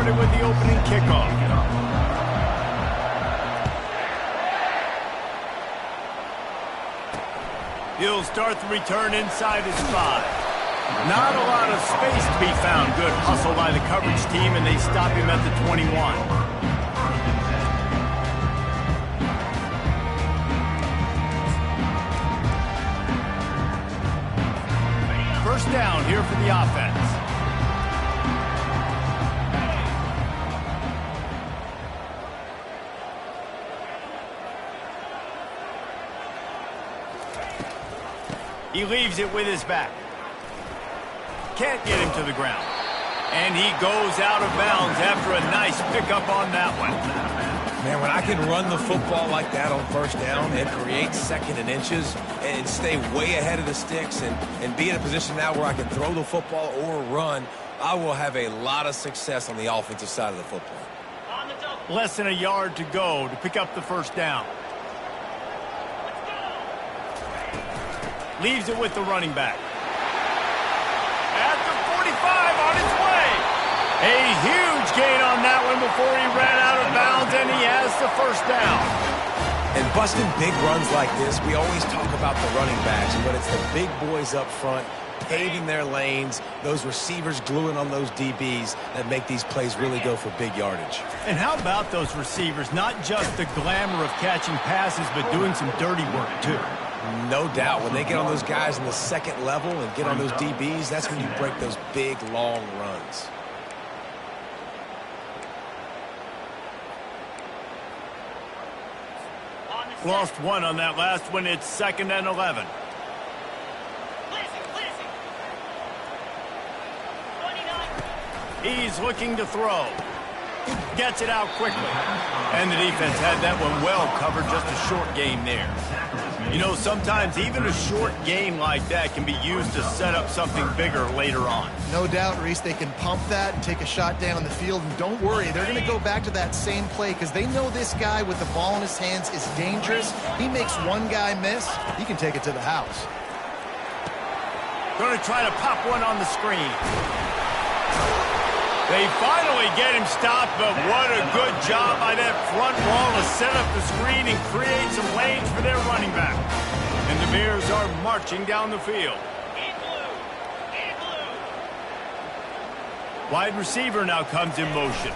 started with the opening kickoff. He'll start the return inside his 5. Not a lot of space to be found. Good hustle by the coverage team, and they stop him at the 21. First down here for the offense. He leaves it with his back. Can't get him to the ground. And he goes out of bounds after a nice pickup on that one. Man, when I can run the football like that on first down and create second and inches and stay way ahead of the sticks and be in a position now where I can throw the football or run, I will have a lot of success on the offensive side of the football. Less than a yard to go to pick up the first down. Leaves it with the running back. At the 45 on his way. A huge gain on that one before he ran out of bounds, and he has the first down. And busting big runs like this, we always talk about the running backs, but it's the big boys up front paving their lanes, those receivers gluing on those DBs that make these plays really go for big yardage. And how about those receivers? Not just the glamour of catching passes, but doing some dirty work too. No doubt. When they get on those guys in the second level and get on those DBs, that's when you break those big, long runs. Lost one on that last one. It's 2nd and 11. He's looking to throw. Gets it out quickly. And the defense had that one well covered. Just a short game there. You know, sometimes even a short game like that can be used to set up something bigger later on. No doubt, Reese, they can pump that and take a shot down the field. And don't worry, they're going to go back to that same play because they know this guy with the ball in his hands is dangerous. He makes one guy miss, he can take it to the house. Going to try to pop one on the screen. They finally get him stopped, but what a good job by that front wall to set up the screen and create some lanes for their running back. And the Bears are marching down the field. Wide receiver now comes in motion.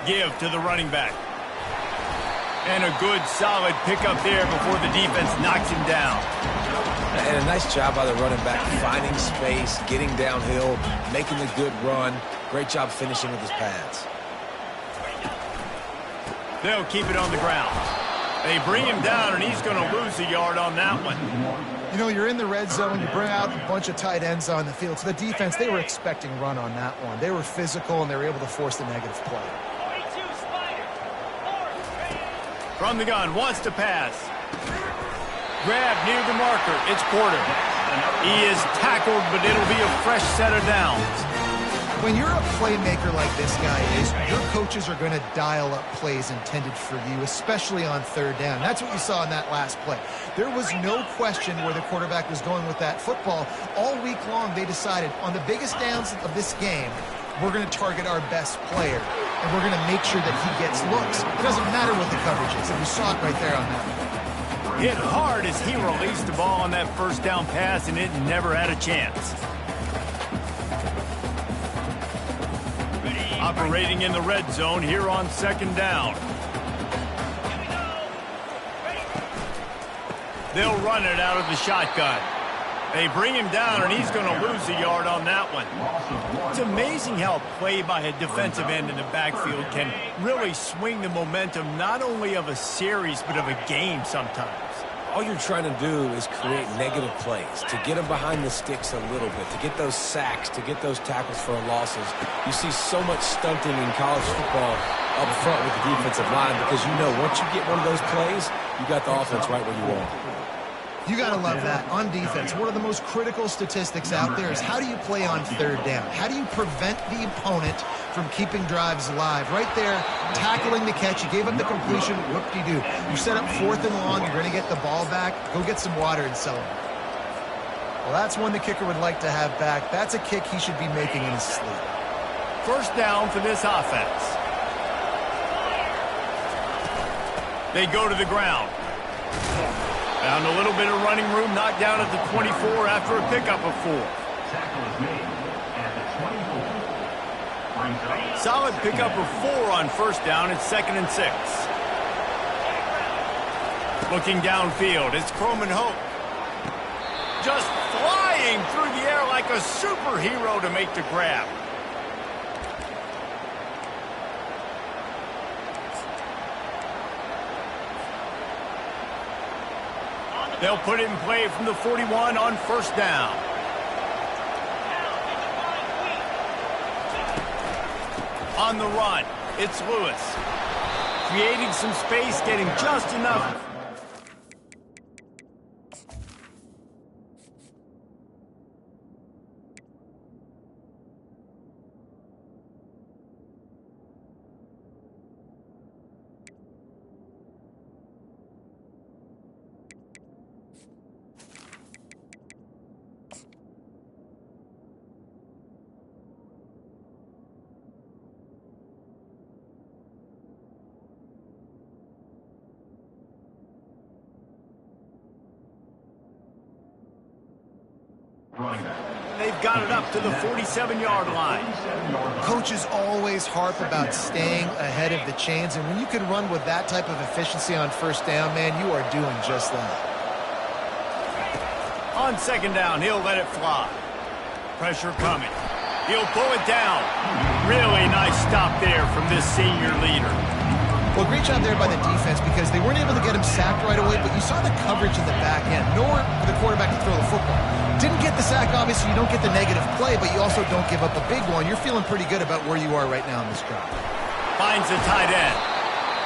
Give to the running back. And a good solid pickup there before the defense knocks him down. And a nice job by the running back, finding space, getting downhill, making the good run. Great job finishing with his pads. They'll keep it on the ground. They bring him down, and he's going to lose a yard on that one. You know, you're in the red zone. You bring out a bunch of tight ends on the field. So the defense, they were expecting run on that one. They were physical, and they were able to force the negative play. From the gun, wants to pass. Grab near the marker. It's Porter. He is tackled, but it'll be a fresh set of downs. When you're a playmaker like this guy is, your coaches are going to dial up plays intended for you, especially on third down. That's what you saw in that last play. There was no question where the quarterback was going with that football. All week long, they decided on the biggest downs of this game, we're going to target our best player, and we're going to make sure that he gets looks. It doesn't matter what the coverage is, and you saw it right there on that one. Hit hard as he released the ball on that first down pass, and it never had a chance. Operating in the red zone here on 2nd down. They'll run it out of the shotgun. They bring him down, and he's going to lose a yard on that one. It's amazing how a play by a defensive end in the backfield can really swing the momentum not only of a series but of a game sometimes. All you're trying to do is create negative plays, to get them behind the sticks a little bit, to get those sacks, to get those tackles for losses. You see so much stunting in college football up front with the defensive line because you know once you get one of those plays, you got the offense right where you want. You got to love that. On defense, one of the most critical statistics out there is how do you play on third down? How do you prevent the opponent from keeping drives alive? Right there, tackling the catch. You gave up the completion. Whoop-de-doo. You set up 4th and long. You're going to get the ball back. Go get some water and celebrate. Well, that's one the kicker would like to have back. That's a kick he should be making in his sleep. First down for this offense. They go to the ground. Found a little bit of running room, knocked down at the 24 after a pickup of 4. Tackle is made at the 24. Solid pickup of 4 on first down. It's 2nd and 6. Looking downfield, it's Croman Hope. Just flying through the air like a superhero to make the grab. They'll put it in play from the 41 on first down. On the run, it's Lewis. Creating some space, getting just enough. They've got it up to the 47-yard line. Coaches always harp about staying ahead of the chains, and when you can run with that type of efficiency on first down, man, you are doing just that. On second down, he'll let it fly. Pressure coming. He'll pull it down. Really nice stop there from this senior leader. Well, great job there by the defense because they weren't able to get him sacked right away, but you saw the coverage in the back end. Nowhere for the quarterback to throw the football. Didn't get the sack, obviously. You don't get the negative play, but you also don't give up a big one. You're feeling pretty good about where you are right now in this drive. Finds the tight end.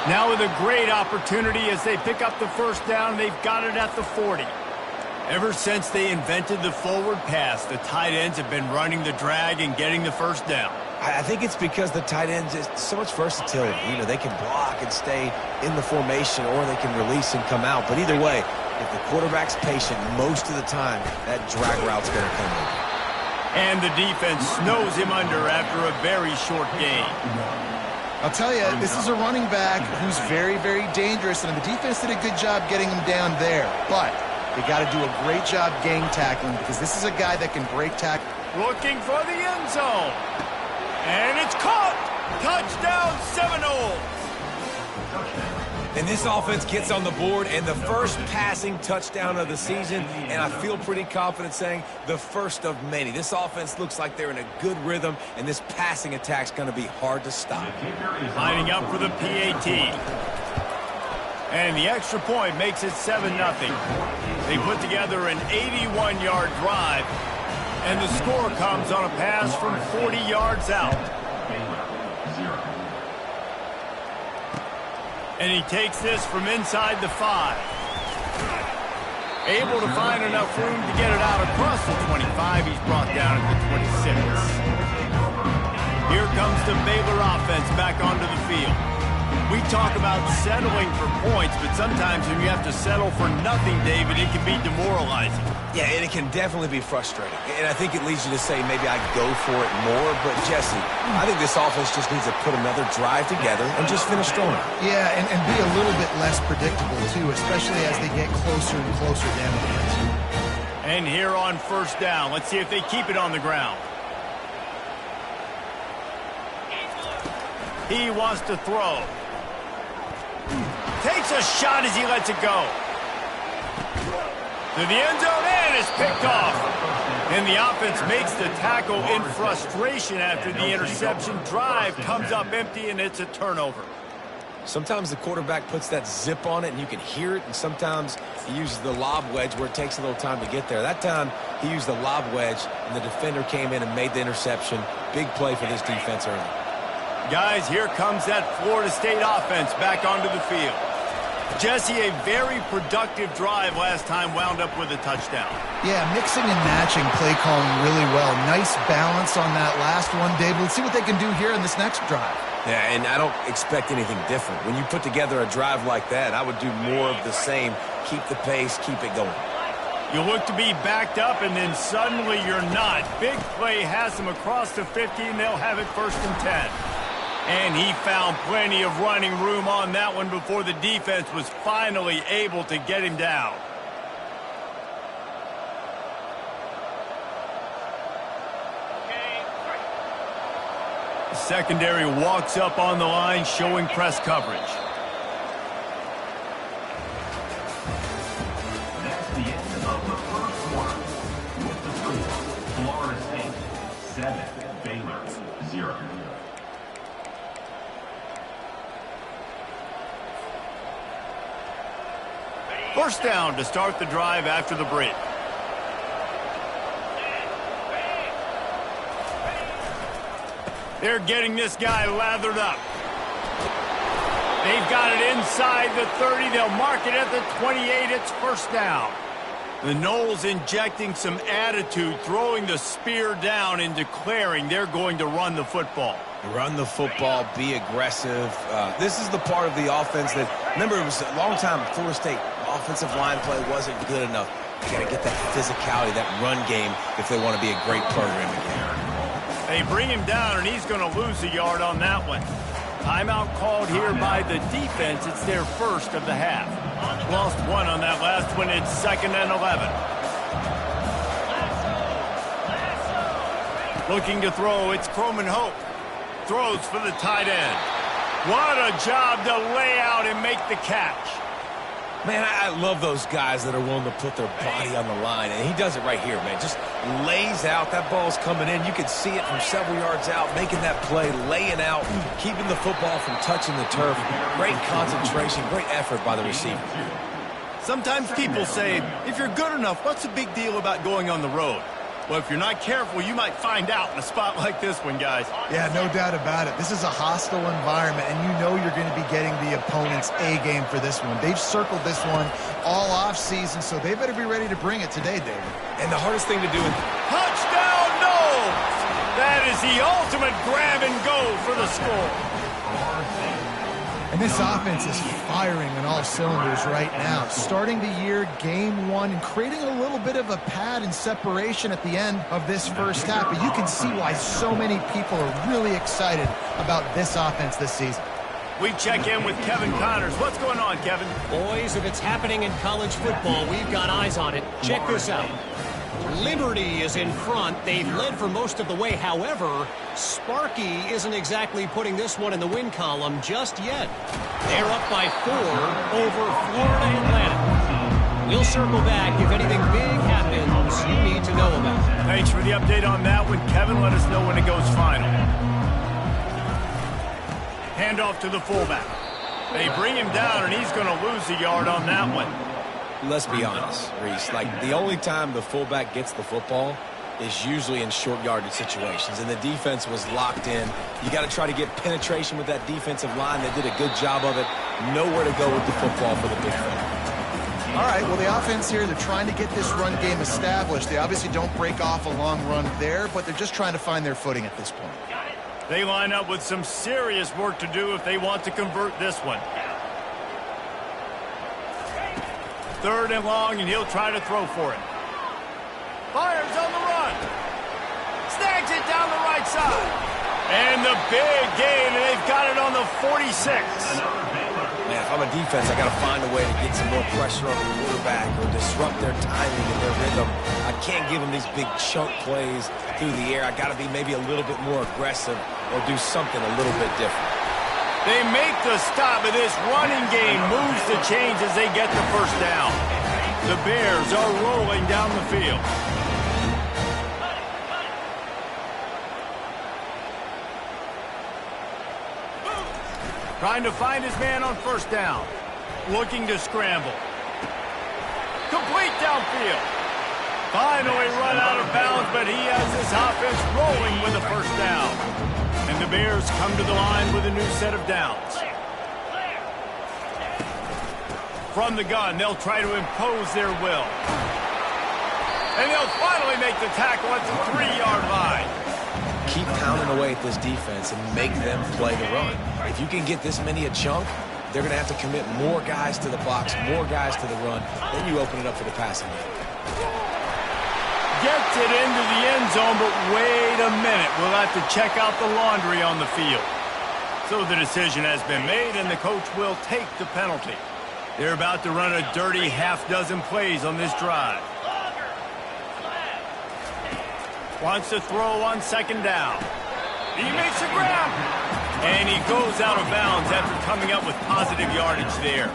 Now with a great opportunity as they pick up the first down, they've got it at the 40. Ever since they invented the forward pass, the tight ends have been running the drag and getting the first down. I think it's because the tight ends is so much versatility. You know, they can block and stay in the formation, or they can release and come out. But either way, if the quarterback's patient, most of the time, that drag route's going to come in. And the defense snows him under after a very short gain. I'll tell you, this is a running back who's very, very dangerous, and the defense did a good job getting him down there. But they got to do a great job gang tackling because this is a guy that can break tackle. Looking for the end zone. And it's caught! Touchdown Seminoles! And this offense gets on the board, and the first passing touchdown of the season, and I feel pretty confident saying the first of many. This offense looks like they're in a good rhythm, and this passing attack's going to be hard to stop. Lining up for the PAT. And the extra point makes it 7-0. They put together an 81-yard drive, and the score comes on a pass from 40 yards out. And he takes this from inside the 5. Able to find enough room to get it out across the 25. He's brought down at the 26. Here comes the Baylor offense back onto the field. We talk about settling for points, but sometimes when you have to settle for nothing, David, it can be demoralizing. Yeah, and it can definitely be frustrating. And I think it leads you to say maybe I go for it more. But, Jesse, I think this offense just needs to put another drive together and just finish strong. Yeah, and be a little bit less predictable, too, especially as they get closer and closer down to the end zone. And here on first down, let's see if they keep it on the ground. He wants to throw. Takes a shot as he lets it go. To the end zone, and it's picked off. And the offense makes the tackle in frustration after the interception. Drive comes up empty, and it's a turnover. Sometimes the quarterback puts that zip on it, and you can hear it, and sometimes he uses the lob wedge where it takes a little time to get there. That time, he used the lob wedge, and the defender came in and made the interception. Big play for this defense early. Guys, here comes that Florida State offense back onto the field. Jesse, a very productive drive last time, wound up with a touchdown. Yeah, mixing and matching play calling really well. Nice balance on that last one, David. Let's see what they can do here in this next drive. Yeah, and I don't expect anything different. When you put together a drive like that, I would do more of the same. Keep the pace, keep it going. You look to be backed up, and then suddenly you're not. Big play has them across the 50, and they'll have it 1st and 10. And he found plenty of running room on that one before the defense was finally able to get him down. The secondary walks up on the line, showing press coverage. That's the end of the first quarter. With the score, Florida State 7, Baylor 0. First down to start the drive after the break. They're getting this guy lathered up. They've got it inside the 30. They'll mark it at the 28. It's first down. The Noles injecting some attitude, throwing the spear down and declaring they're going to run the football. Run the football, be aggressive. This is the part of the offense that, remember, it was a long time Florida State offensive line play wasn't good enough. You got to get that physicality, that run game, if they want to be a great program again. They bring him down, and he's going to lose a yard on that one. Timeout called here by the defense. It's their first of the half. Lost one on that last one. It's 2nd and 11. Looking to throw. It's Croman Hope. Throws for the tight end. What a job to lay out and make the catch. Man, I love those guys that are willing to put their body on the line, and he does it right here, man. Just lays out. That ball's coming in. You can see it from several yards out, making that play, laying out, keeping the football from touching the turf. Great concentration, great effort by the receiver. Sometimes people say, if you're good enough, what's the big deal about going on the road? Well, if you're not careful, you might find out in a spot like this one, guys. Yeah, no doubt about it. This is a hostile environment, and you know you're going to be getting the opponent's A game for this one. They've circled this one all offseason, so they better be ready to bring it today, David. And the hardest thing to do is... Touchdown, Noles! That is the ultimate grab and go for the score. And this offense is firing on all cylinders right now. Starting the year, game one, and creating a little bit of a pad and separation at the end of this first half. But you can see why so many people are really excited about this offense this season. We check in with Kevin Connors. What's going on, Kevin? Boys, if it's happening in college football, we've got eyes on it. Check this out. Liberty is in front. They've led for most of the way. However, Sparky isn't exactly putting this one in the win column just yet. They're up by 4 over Florida Atlantic. We'll circle back if anything big happens you need to know about. Thanks for the update on that one, Kevin. Let us know when it goes final. Handoff to the fullback. They bring him down, and he's going to lose a yard on that one. Let's be honest, Reese. Like, the only time the fullback gets the football is usually in short yardage situations, and the defense was locked in. You got to try to get penetration with that defensive line. They did a good job of it. Nowhere to go with the football for the big fella. All right, well, the offense here, they're trying to get this run game established. They obviously don't break off a long run there, but they're just trying to find their footing at this point. They line up with some serious work to do if they want to convert this one. 3rd and long, and he'll try to throw for it. Fires on the run. Snags it down the right side. And the big gain, and they've got it on the 46. Man, if I'm a defense, I got to find a way to get some more pressure on the quarterback or disrupt their timing and their rhythm. I can't give them these big chunk plays through the air. I got to be maybe a little bit more aggressive or do something a little bit different. They make the stop, and this running game moves the chains as they get the first down. The Bears are rolling down the field. Trying to find his man on first down. Looking to scramble. Complete downfield. Finally run out of bounds, but he has this offense rolling with a first down. And the Bears come to the line with a new set of downs. From the gun, they'll try to impose their will. And they'll finally make the tackle at the 3-yard line. Keep pounding away at this defense and make them play the run. If you can get this many a chunk, they're going to have to commit more guys to the box, more guys to the run. Then you open it up for the passing game. Gets it into the end zone, but wait a minute. We'll have to check out the laundry on the field. So the decision has been made, and the coach will take the penalty. They're about to run a dirty half-dozen plays on this drive. Wants to throw on second down. He makes a grab. And he goes out of bounds after coming up with positive yardage there.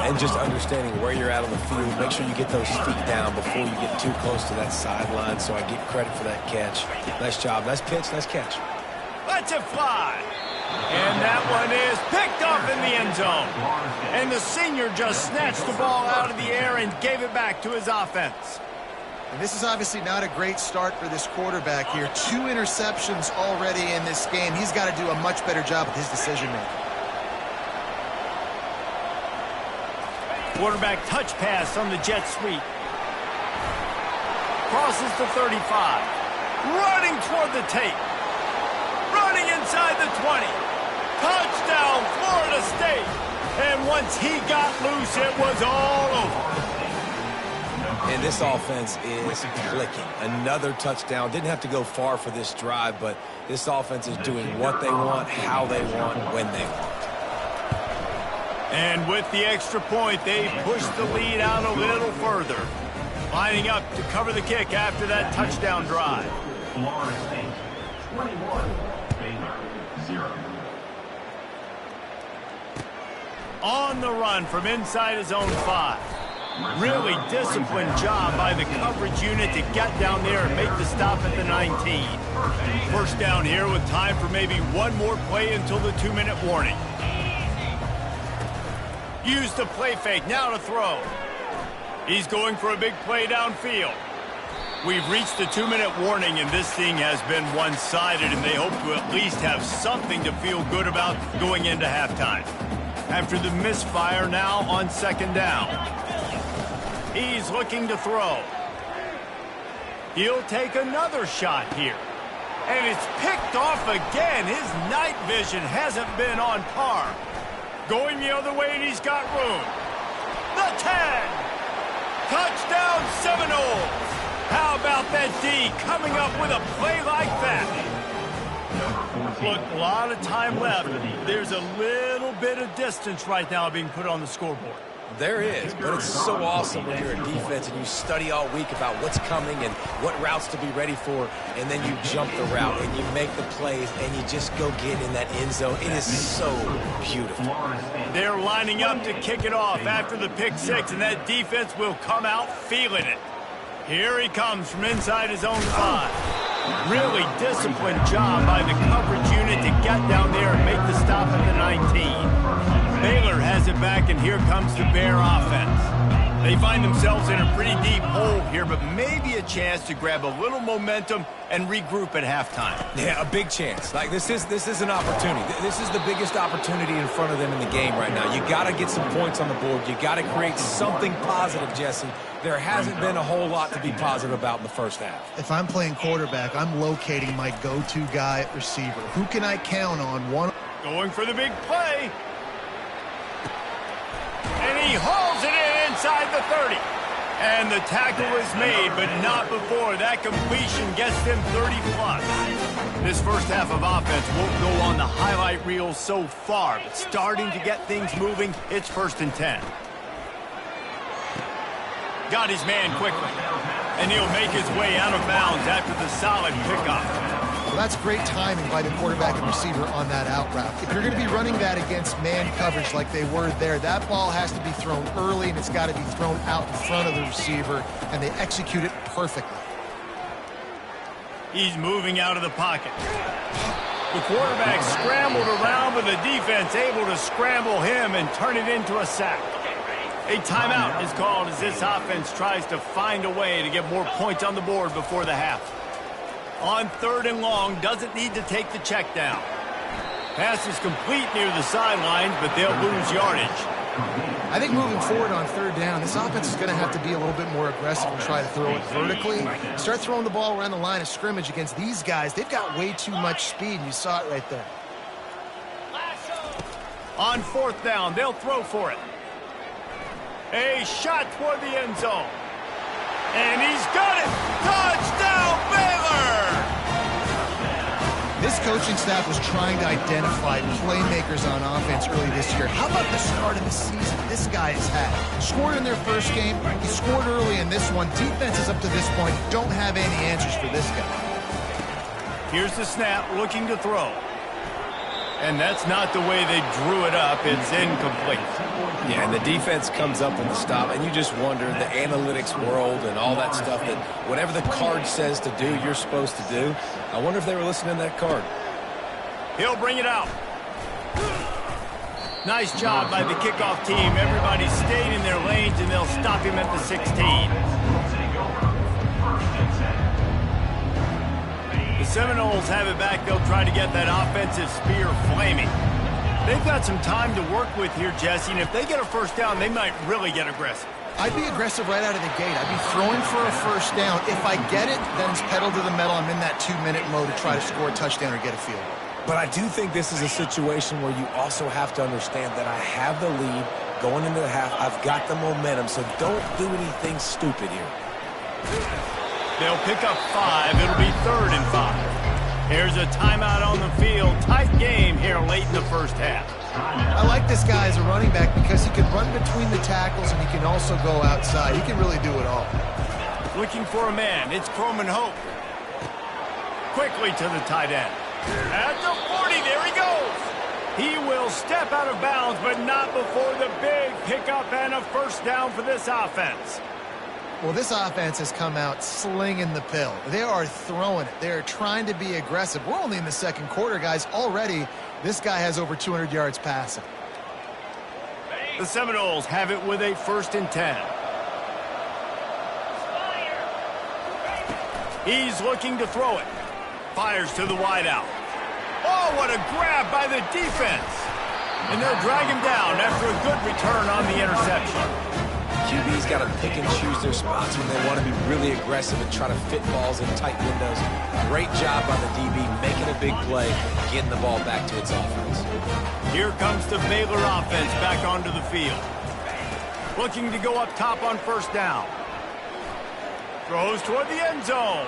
And just understanding where you're at on the field, make sure you get those feet down before you get too close to that sideline, so I get credit for that catch. Nice job. Nice pitch. Nice catch. Let's it fly. And that one is picked up in the end zone. And the senior just snatched the ball out of the air and gave it back to his offense. And this is obviously not a great start for this quarterback here. 2 interceptions already in this game. He's got to do a much better job with his decision-making. Quarterback touch pass on the jet sweep. Crosses the 35. Running toward the tape. Running inside the 20. Touchdown, Florida State. And once he got loose, it was all over. And this offense is clicking. Another touchdown. Didn't have to go far for this drive, but this offense is doing what they want, how they want, when they want. And with the extra point, they push the lead out a little further. Lining up to cover the kick after that touchdown drive. Florida State, 21. Baylor, 0. On the run from inside his own 5. Really disciplined job by the coverage unit to get down there and make the stop at the 19. First down here with time for maybe one more play until the 2-minute warning. Use the play fake, now to throw. He's going for a big play downfield. We've reached the 2-minute warning, and this thing has been one-sided, and they hope to at least have something to feel good about going into halftime. After the misfire, now on second down. He's looking to throw. He'll take another shot here. And it's picked off again. His night vision hasn't been on par. Going the other way, and he's got room. The 10. Touchdown Seminoles. How about that D coming up with a play like that? Look, a lot of time left. There's a little bit of distance right now being put on the scoreboard. There is, but it's so awesome when you're a defense and you study all week about what's coming and what routes to be ready for, and then you jump the route and you make the plays and you just go get in that end zone. It is so beautiful. They're lining up to kick it off after the pick 6, and that defense will come out feeling it. Here he comes from inside his own 5. Really disciplined job by the coverage unit to get down there and make the stop at the 19. Baylor has it back, and here comes the Bear offense. They find themselves in a pretty deep hole here, but maybe a chance to grab a little momentum and regroup at halftime. Yeah, a big chance. Like, this is an opportunity. This is the biggest opportunity in front of them in the game right now. You got to get some points on the board. You got to create something positive, Jesse. There hasn't been a whole lot to be positive about in the first half. If I'm playing quarterback, I'm locating my go-to guy at receiver. Who can I count on? Going for the big play. And he hauls it in inside the 30. And the tackle is made, but not before. That completion gets them 30-plus. This first half of offense won't go on the highlight reel so far, but starting to get things moving, it's 1st and 10. Got his man quickly. And he'll make his way out of bounds after the solid pickup. Well, that's great timing by the quarterback and receiver on that out route. If you're going to be running that against man coverage like they were there, that ball has to be thrown early, and it's got to be thrown out in front of the receiver, and they execute it perfectly. He's moving out of the pocket. The quarterback scrambled around, but the defense able to scramble him and turn it into a sack. A timeout is called as this offense tries to find a way to get more points on the board before the half. On 3rd and long, doesn't need to take the check down. Pass is complete near the sidelines, but they'll lose yardage. I think moving forward on 3rd down, this offense is going to have to be a little bit more aggressive and try to throw it vertically. Start throwing the ball around the line of scrimmage against these guys. They've got way too much speed, and you saw it right there. On 4th down, they'll throw for it. A shot toward the end zone. And he's got it! Touchdown, Baylor! This coaching staff was trying to identify playmakers on offense early this year. How about the start of the season this guy has had? Scored in their first game. He scored early in this one. Defenses up to this point don't have any answers for this guy. Here's the snap, looking to throw. And that's not the way they drew it up. It's incomplete. Yeah, and the defense comes up with the stop, and you just wonder, the analytics world and all that stuff, that whatever the card says to do, you're supposed to do. I wonder if they were listening to that card. He'll bring it out. Nice job by the kickoff team. Everybody stayed in their lanes, and they'll stop him at the 16. The Seminoles have it back. They'll try to get that offensive spear flaming. They've got some time to work with here, Jesse, and if they get a first down, they might really get aggressive. I'd be aggressive right out of the gate. I'd be throwing for a first down. If I get it, then it's pedal to the metal. I'm in that 2-minute mode to try to score a touchdown or get a field goal. But I do think this is a situation where you also have to understand that I have the lead going into the half. I've got the momentum, so don't do anything stupid here. They'll pick up 5. It'll be 3rd and 5. Here's a timeout on the field. Tight game here late in the first half. I like this guy as a running back because he can run between the tackles and he can also go outside. He can really do it all. Looking for a man. It's Croman Hope. Quickly to the tight end. At the 40, there he goes. He will step out of bounds, but not before the big pickup and a first down for this offense. Well, this offense has come out slinging the pill. They are throwing it. They are trying to be aggressive. We're only in the second quarter, guys. Already, this guy has over 200 yards passing. The Seminoles have it with a 1st and 10. He's looking to throw it. Fires to the wideout. Oh, what a grab by the defense. And they'll drag him down after a good return on the interception. QB's got to pick and choose their spots when they want to be really aggressive and try to fit balls in tight windows. Great job by the DB making a big play, getting the ball back to its offense. Here comes the Baylor offense back onto the field. Looking to go up top on first down. Throws toward the end zone.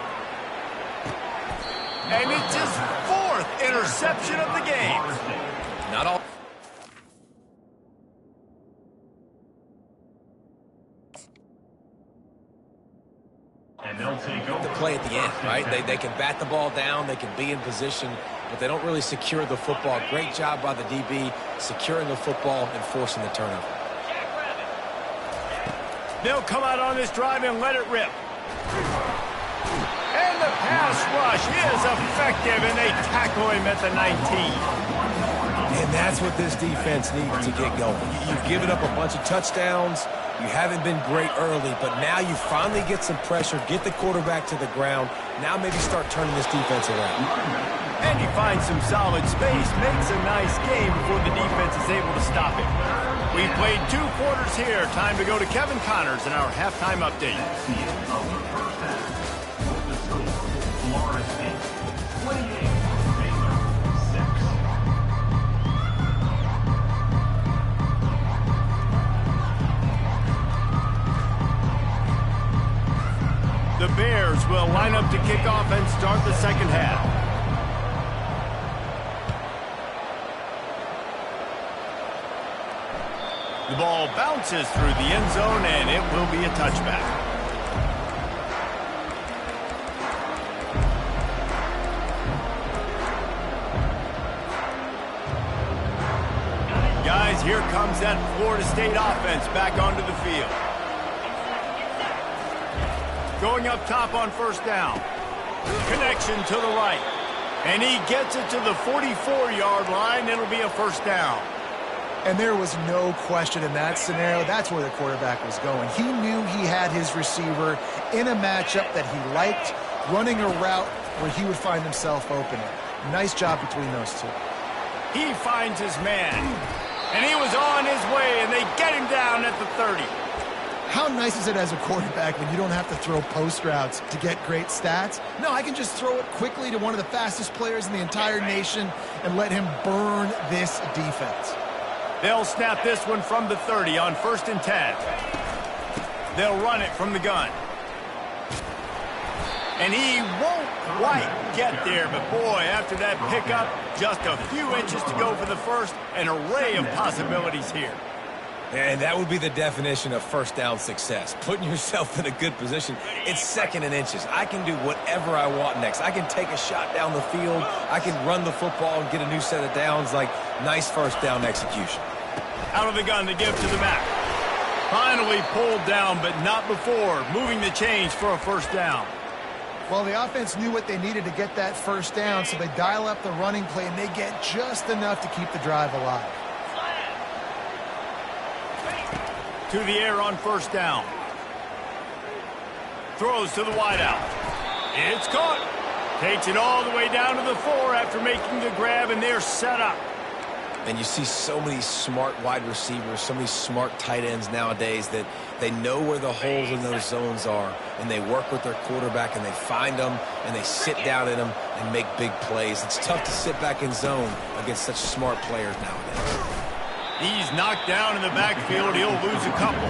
And it's his 4th interception of the game. Not all. And they'll take over. The play at the end, right? They can bat the ball down, they can be in position, but they don't really secure the football. Great job by the DB securing the football and forcing the turnover. They'll come out on this drive and let it rip. And the pass rush is effective, and they tackle him at the 19. And that's what this defense needs to get going. You've given up a bunch of touchdowns. You haven't been great early, but now you finally get some pressure, get the quarterback to the ground. Now maybe start turning this defense around. And he finds some solid space, makes a nice game before the defense is able to stop him. We've played 2 quarters here. Time to go to Kevin Connors in our halftime update. The Bears will line up to kick off and start the second half. The ball bounces through the end zone, and it will be a touchback. Guys, here comes that Florida State offense back onto the field. Going up top on first down. Connection to the right. And he gets it to the 44-yard line. It'll be a first down. And there was no question in that scenario. That's where the quarterback was going. He knew he had his receiver in a matchup that he liked, running a route where he would find himself open. Nice job between those two. He finds his man. And he was on his way, and they get him down at the 30. How nice is it as a quarterback when you don't have to throw post routes to get great stats? No, I can just throw it quickly to one of the fastest players in the entire nation and let him burn this defense. They'll snap this one from the 30 on 1st and 10. They'll run it from the gun. And he won't quite get there, but boy, after that pickup, just a few inches to go for the first, an array of possibilities here. And that would be the definition of first down success. Putting yourself in a good position. It's second and inches. I can do whatever I want next. I can take a shot down the field. I can run the football and get a new set of downs. Like, nice first down execution. Out of the gun to give to the back. Finally pulled down, but not before. Moving the chains for a first down. Well, the offense knew what they needed to get that first down, so they dial up the running play, and they get just enough to keep the drive alive. To the air on first down. Throws to the wideout. It's caught. Takes it all the way down to the 4 after making the grab, and they're set up. And you see so many smart wide receivers, so many smart tight ends nowadays that they know where the holes in those zones are, and they work with their quarterback, and they find them, and they sit down in them and make big plays. It's tough to sit back in zone against such smart players nowadays. He's knocked down in the backfield. He'll lose a couple.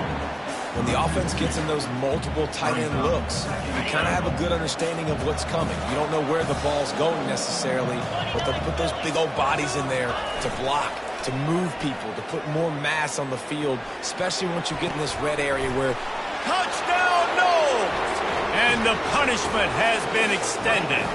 When the offense gets in those multiple tight end looks, you kind of have a good understanding of what's coming. You don't know where the ball's going necessarily, but they'll put those big old bodies in there to block, to move people, to put more mass on the field, especially once you get in this red area where... Touchdown, no! And the punishment has been extended.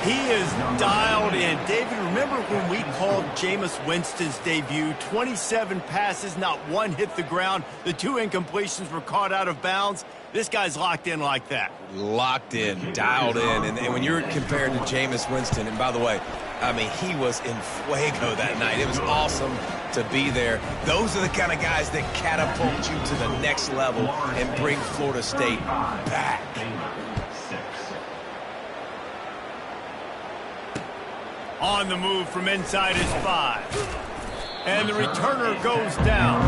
He is dialed in. David, remember when we called Jameis Winston's debut? 27 passes, not one hit the ground. The 2 incompletions were caught out of bounds. This guy's locked in like that. Locked in, dialed in. And when you're compared to Jameis Winston, and by the way, I mean, he was in fuego that night. It was awesome to be there. Those are the kind of guys that catapult you to the next level and bring Florida State back. On the move from inside his 5. And the returner goes down.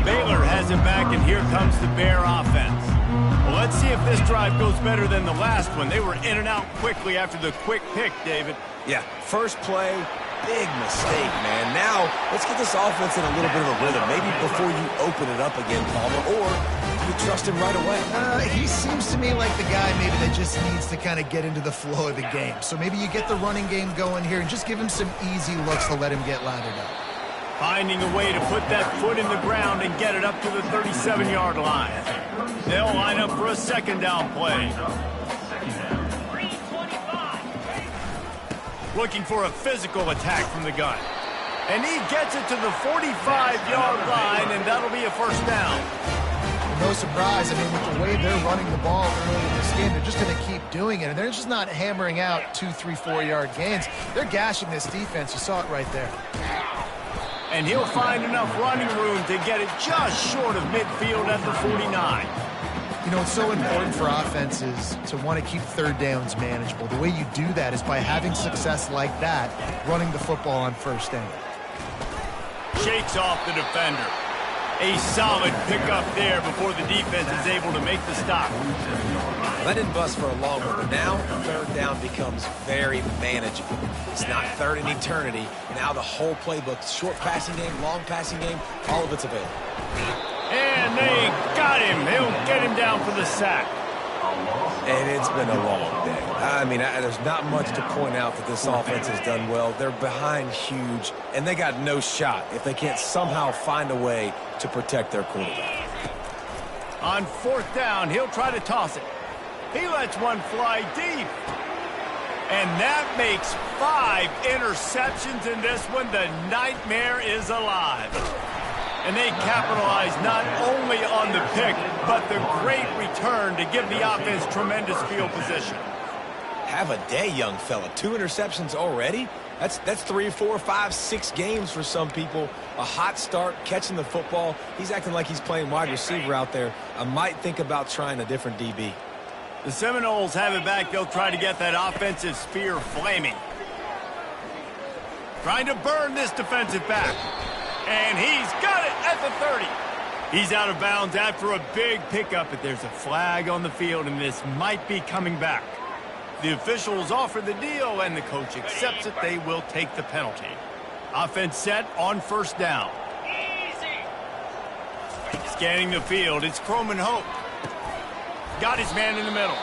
Baylor has it back, and here comes the Bear offense. Well, let's see if this drive goes better than the last one. They were in and out quickly after the quick pick, David. Yeah, first play, big mistake, man. Now, let's get this offense in a little bit of a rhythm. Maybe before you open it up again, Palmer, or you trust him right away. He seems to me like the guy maybe that just needs to kind of get into the flow of the game. So maybe you get the running game going here and just give him some easy looks to let him get lathered up. Finding a way to put that foot in the ground and get it up to the 37-yard line. They'll line up for a second down play. Looking for a physical attack from the gun. And he gets it to the 45-yard line, and that'll be a first down. No surprise. I mean, with the way they're running the ball early in this game, they're just going to keep doing it. And they're just not hammering out 2, 3, 4-yard gains. They're gashing this defense. You saw it right there. And he'll find enough running room to get it just short of midfield at the 49. You know, it's so important for offenses to want to keep third downs manageable. The way you do that is by having success like that, running the football on first down. Shakes off the defender. A solid pickup there before the defense is able to make the stop. That didn't bust for a long one, but now third down becomes very manageable. It's not third in eternity. Now the whole playbook, short passing game, long passing game, all of it's available. And they got him. He'll get him down for the sack. And it's been a long day. I mean, there's not much to point out that this offense has done well. They're behind huge, and they got no shot if they can't somehow find a way to protect their quarterback. On fourth down, he'll try to toss it. He lets one fly deep. And that makes 5 interceptions in this one. The nightmare is alive. And they capitalize not only on the pick, but the great return to give the offense tremendous field position. Have a day, young fella. 2 interceptions already? That's 3, 4, 5, 6 games for some people. A hot start, catching the football. He's acting like he's playing wide receiver out there. I might think about trying a different DB. The Seminoles have it back. They'll try to get that offensive spear flaming. Trying to burn this defensive back. And he's got it at the 30. He's out of bounds after a big pickup, but there's a flag on the field, and this might be coming back. The officials offer the deal, and the coach accepts it. They will take the penalty. Offense set on first down. Scanning the field, it's Croman Hope. Got his man in the middle.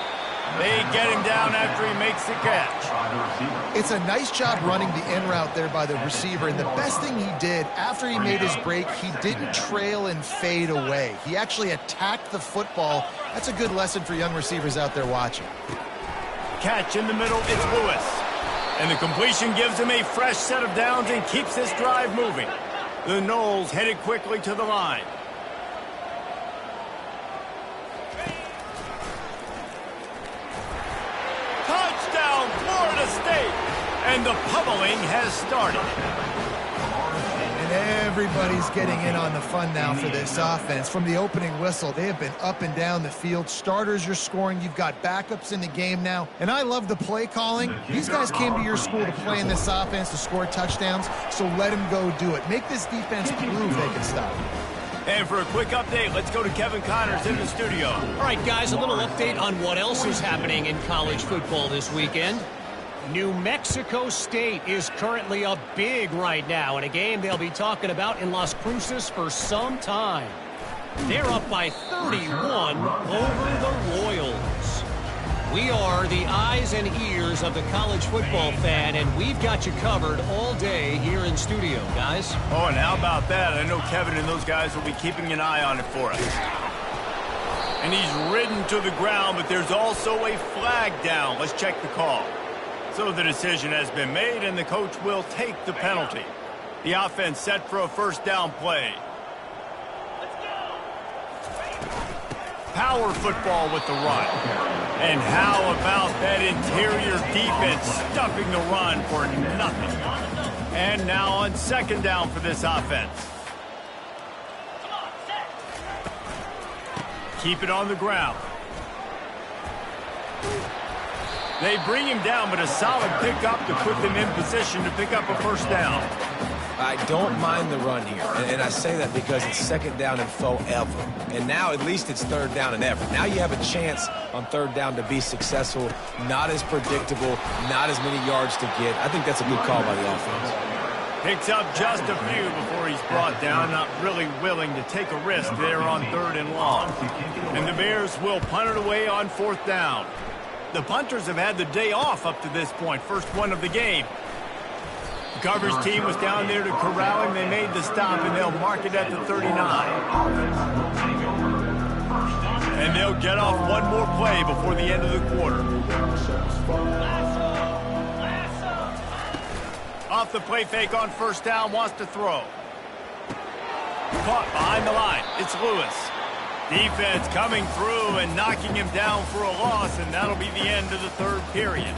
They get him down after he makes the catch. It's a nice job running the in route there by the receiver, and the best thing he did after he made his break, he didn't trail and fade away. He actually attacked the football. That's a good lesson for young receivers out there watching. Catch in the middle, it's Lewis. And the completion gives him a fresh set of downs and keeps this drive moving. The Noles headed quickly to the line. Touchdown, Florida State! And the pummeling has started. And everybody's getting in on the fun now for this offense. From the opening whistle, they have been up and down the field. Starters are scoring. You've got backups in the game now. And I love the play calling. These guys came to your school to play in this offense to score touchdowns, so let them go do it. Make this defense prove they can stop it. And for a quick update, let's go to Kevin Connors in the studio. All right, guys, a little update on what else is happening in college football this weekend. New Mexico State is currently up big right now in a game they'll be talking about in Las Cruces for some time. They're up by 31 over the Royals. We are the eyes and ears of the college football fan, and we've got you covered all day here in studio, guys. Oh, and how about that? I know Kevin and those guys will be keeping an eye on it for us. And he's ridden to the ground, but there's also a flag down. Let's check the call. So the decision has been made, and the coach will take the penalty. The offense set for a first down play. Power football with the run. And how about that interior defense stuffing the run for nothing? And now on second down for this offense. Keep it on the ground. They bring him down, but a solid pickup to put them in position to pick up a first down. I don't mind the run here, and I say that because it's second down and forever. And now at least it's third down and ever. Now you have a chance on third down to be successful, not as predictable, not as many yards to get. I think that's a good call by the offense. Picks up just a few before he's brought down, not really willing to take a risk there on third and long. And the Bears will punt it away on fourth down. The punters have had the day off up to this point, first one of the game. The coverage team was down there to corral him. They made the stop, and they'll mark it at the 39. And they'll get off one more play before the end of the quarter. Off the play fake on first down, wants to throw. Caught behind the line. It's Lewis. Defense coming through and knocking him down for a loss, and that'll be the end of the third period.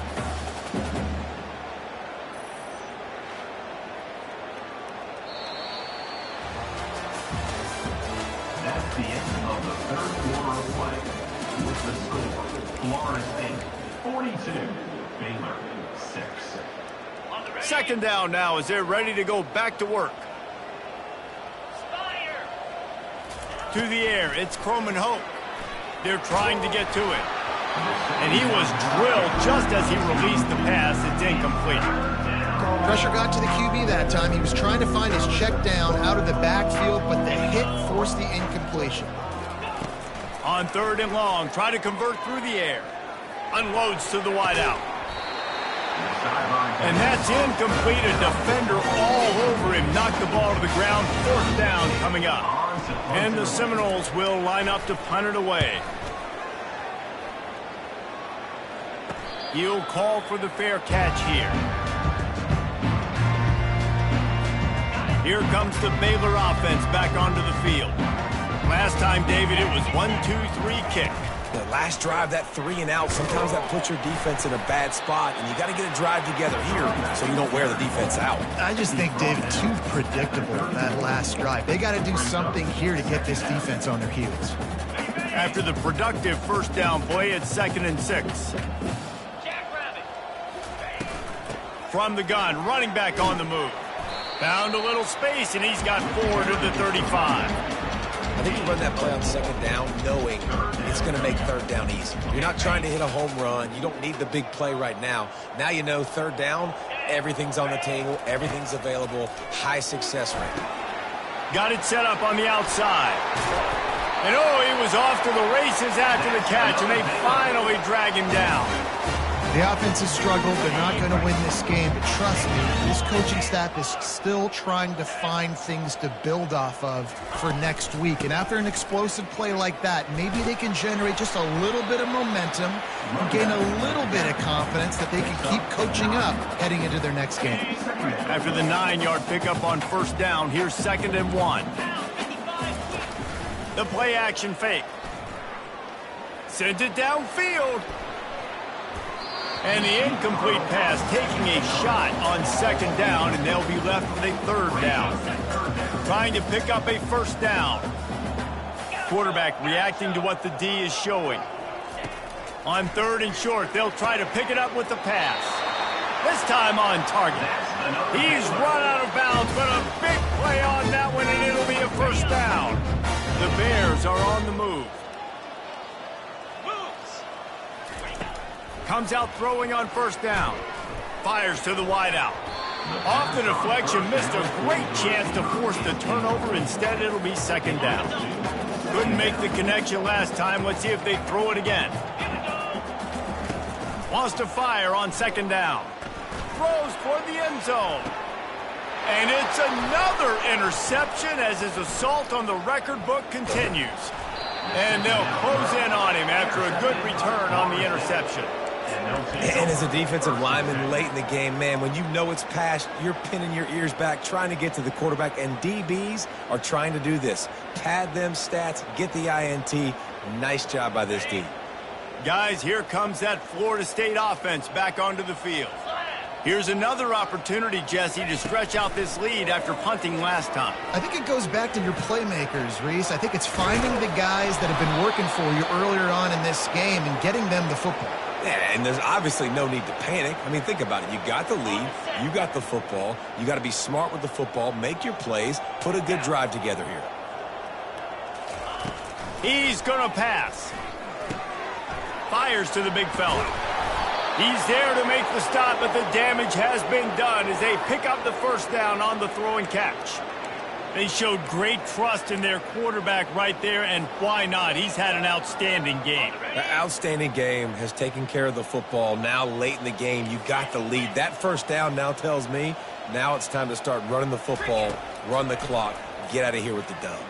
That's the end of the third quarter of play. With the score, Florida State 42, Baylor 6. Second down now as they're ready to go back to work. To the air, it's Croman Hope. They're trying to get to it. And he was drilled just as he released the pass. It's incomplete. Pressure got to the QB that time. He was trying to find his check down out of the backfield, but the hit forced the incompletion. On third and long, try to convert through the air. Unloads to the wideout. And that's incomplete. A defender all over him. Knocked the ball to the ground. Fourth down coming up. And the Seminoles will line up to punt it away. He'll call for the fair catch here. Here comes the Baylor offense back onto the field. Last time, David, it was 1-2-3 kick. The last drive, that 3 and out, sometimes that puts your defense in a bad spot, and you got to get a drive together here so you don't wear the defense out. I just think, David, too predictable, that last drive. They got to do something here to get this defense on their heels. After the productive first down play, it's 2nd and 6. From the gun, running back on the move. Found a little space, and he's got 4 to the 35. I think you run that play on second down knowing it's going to make third down easy. You're not trying to hit a home run. You don't need the big play right now. Now you know third down, everything's on the table, everything's available, high success rate. Got it set up on the outside. And oh, he was off to the races after the catch, and they finally drag him down. The offense has struggled. They're not going to win this game, but trust me, this coaching staff is still trying to find things to build off of for next week. And after an explosive play like that, maybe they can generate just a little bit of momentum and gain a little bit of confidence that they can keep coaching up heading into their next game. After the 9-yard pickup on first down, here's 2nd and 1. The play action fake. Sends it downfield. And the incomplete pass taking a shot on 2nd down, and they'll be left with a 3rd down. Trying to pick up a 1st down. Quarterback reacting to what the D is showing. On 3rd and short, they'll try to pick it up with the pass. This time on target. He's run out of bounds, but a big play on that one, and it'll be a 1st down. The Bears are on the move. Comes out throwing on 1st down. Fires to the wideout. Off the deflection, missed a great chance to force the turnover. Instead, it'll be 2nd down. Couldn't make the connection last time. Let's see if they throw it again. Wants to fire on 2nd down. Throws toward the end zone. And it's another interception as his assault on the record book continues. And they'll close in on him after a good return on the interception. And as a defensive lineman late in the game, man, when you know it's past, you're pinning your ears back, trying to get to the quarterback, and DBs are trying to do this. Pad them stats, get the INT. Nice job by this D. Guys, here comes that Florida State offense back onto the field. Here's another opportunity, Jesse, to stretch out this lead after punting last time. I think it goes back to your playmakers, Reese. I think it's finding the guys that have been working for you earlier on in this game and getting them the football. Yeah, and there's obviously no need to panic. I mean, think about it. You got the lead. You got the football. You got to be smart with the football, make your plays, put a good drive together here. He's going to pass. Fires to the big fella. He's there to make the stop, but the damage has been done as they pick up the 1st down on the throw and catch. They showed great trust in their quarterback right there, and why not? He's had an outstanding game. The outstanding game has taken care of the football. Now late in the game, you got the lead. That 1st down now tells me now it's time to start running the football, run the clock, get out of here with the dub.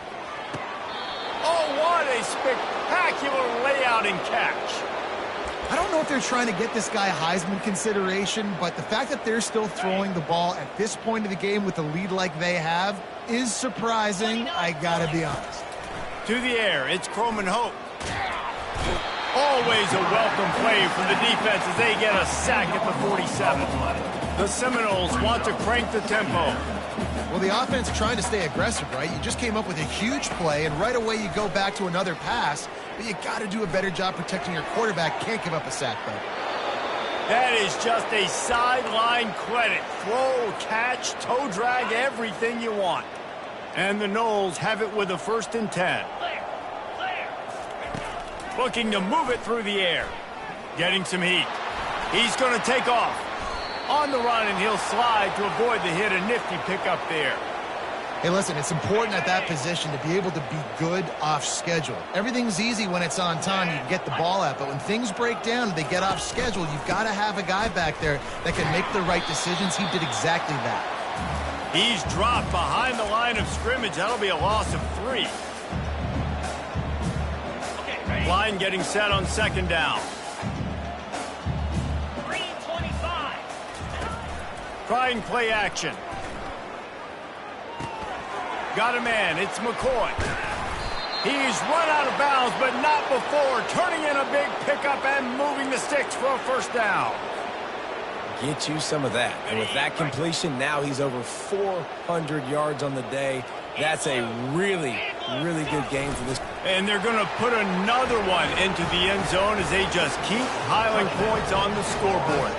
Oh, what a spectacular layout and catch. I don't know if they're trying to get this guy Heisman consideration, but the fact that they're still throwing the ball at this point of the game with a lead like they have is surprising, I gotta be honest. To the air, it's Croman Hope. Always a welcome play for the defense as they get a sack at the 47. The Seminoles want to crank the tempo. Well, the offense trying to stay aggressive, right? You just came up with a huge play, and right away you go back to another pass, but you got to do a better job protecting your quarterback. Can't give up a sack, though. That is just a sideline credit. Throw, catch, toe drag, everything you want. And the Noles have it with a 1st and 10. Looking to move it through the air. Getting some heat. He's going to take off. On the run, and he'll slide to avoid the hit. A nifty pickup there. Hey, listen, it's important at that position to be able to be good off schedule. Everything's easy when it's on time. You can get the ball out, but when things break down and they get off schedule, you've got to have a guy back there that can make the right decisions. He did exactly that. He's dropped behind the line of scrimmage. That'll be a loss of 3. Line getting set on 2nd down. Trying play action. Got a man. It's McCoy. He's run out of bounds, but not before. Turning in a big pickup and moving the sticks for a 1st down. Get you some of that. And with that completion, now he's over 400 yards on the day. That's a really, really good game for this. And they're going to put another one into the end zone as they just keep piling points on the scoreboard.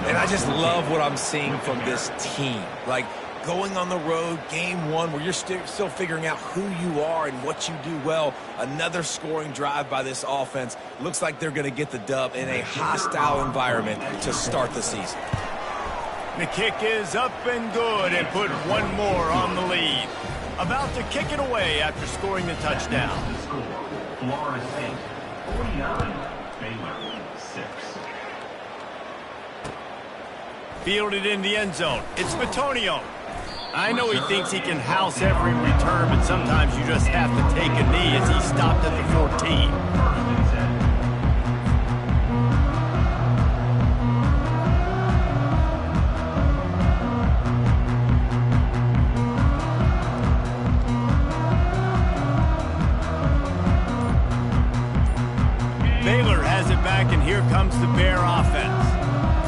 And I just love what I'm seeing from this team. Like, going on the road, game 1, where you're still figuring out who you are and what you do well. Another scoring drive by this offense. Looks like they're going to get the dub in a hostile environment to start the season. The kick is up and good and put one more on the lead. About to kick it away after scoring the touchdown. The score, Florida State 49, Baylor 6. Fielded in the end zone. It's Batonio. I know he thinks he can house every return, but sometimes you just have to take a knee as he stopped at the 14. First and 10. Baylor has it back, and here comes the Bear offense.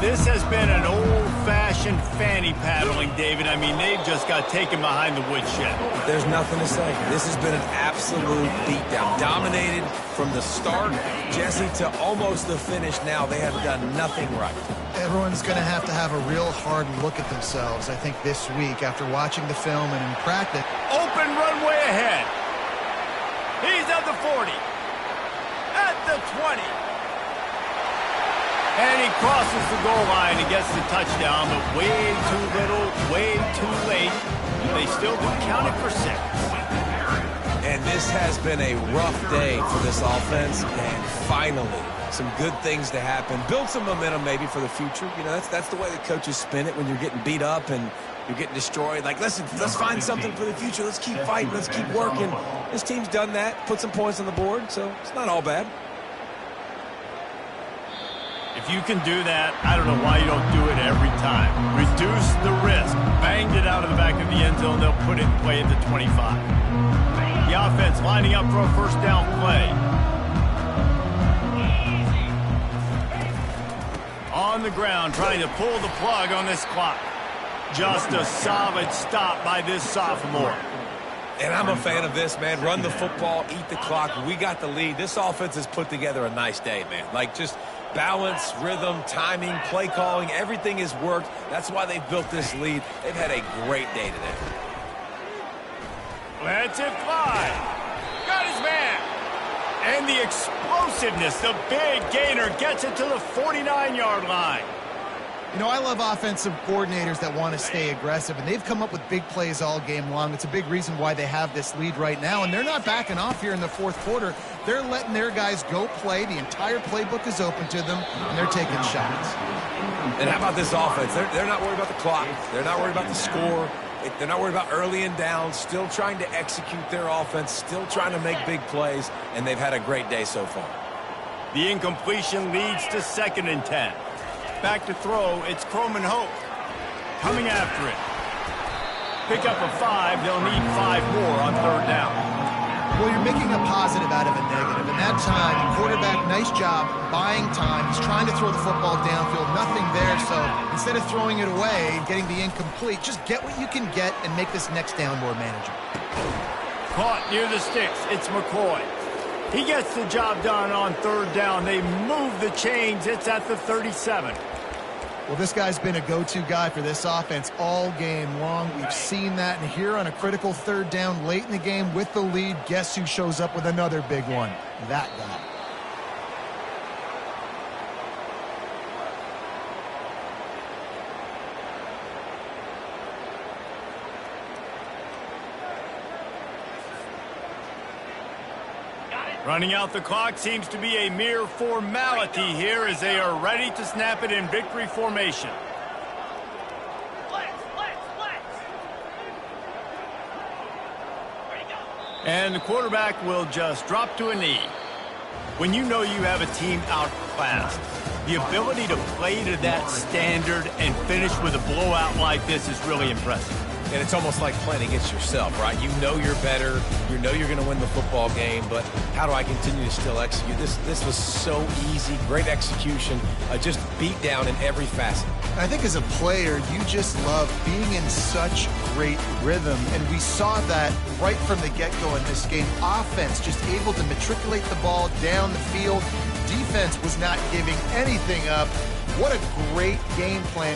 This has been an old-fashioned fanny paddling, David. I mean, they've just got taken behind the woodshed. There's nothing to say. This has been an absolute beatdown. Dominated from the start, Jesse, to almost the finish now. They have done nothing right. Everyone's going to have a real hard look at themselves, I think, this week after watching the film and in practice. Open runway ahead. He's at the 40. At the 20. And he crosses the goal line and gets the touchdown, but way too little, way too late. They still do count it for 6. And this has been a rough day for this offense, and finally, some good things to happen. Build some momentum maybe for the future. You know, that's the way the coaches spin it when you're getting beat up and you're getting destroyed. Like, listen, let's find something for the future. Let's keep fighting. Let's keep working. This team's done that, put some points on the board, so it's not all bad. If you can do that, I don't know why you don't do it every time. Reduce the risk. Banged it out of the back of the end zone. They'll put it in play at the 25. The offense lining up for a first down play. On the ground, trying to pull the plug on this clock. Just a solid stop by this sophomore. And I'm a fan of this, man. Run the football, eat the clock. We got the lead. This offense has put together a nice day, man. Like, just balance, rhythm, timing, play calling, everything has worked. That's why they've built this lead. They've had a great day today. Lets it fly. Got his man. And the explosiveness, the big gainer gets it to the 49-yard line. You know, I love offensive coordinators that want to stay aggressive, and they've come up with big plays all game long. It's a big reason why they have this lead right now, and they're not backing off here in the fourth quarter. They're letting their guys go play. The entire playbook is open to them, and they're taking shots. And how about this offense? They're not worried about the clock. They're not worried about the score. They're not worried about early and down. Still trying to execute their offense, still trying to make big plays, and they've had a great day so far. The incompletion leads to 2nd and 10. Back to throw, it's Croman Hope. Coming after it. Pick up a 5, they'll need 5 more on 3rd down. Well, you're making a positive out of a negative. And that time, quarterback, nice job buying time. He's trying to throw the football downfield, nothing there. So instead of throwing it away and getting the incomplete, just get what you can get and make this next down more manageable. Caught near the sticks, it's McCoy. He gets the job done on 3rd down. They move the chains. It's at the 37. Well, this guy's been a go-to guy for this offense all game long. We've seen that. And here on a critical 3rd down late in the game with the lead, guess who shows up with another big one? That guy. Running out the clock seems to be a mere formality here as they are ready to snap it in victory formation. And the quarterback will just drop to a knee. When you know you have a team outclassed, the ability to play to that standard and finish with a blowout like this is really impressive. And it's almost like playing against yourself, right? You know you're better. You know you're going to win the football game, but how do I continue to still execute? This was so easy, great execution, just beat down in every facet. I think as a player, you just love being in such great rhythm, and we saw that right from the get-go in this game. Offense just able to matriculate the ball down the field. Defense was not giving anything up. What a great game plan.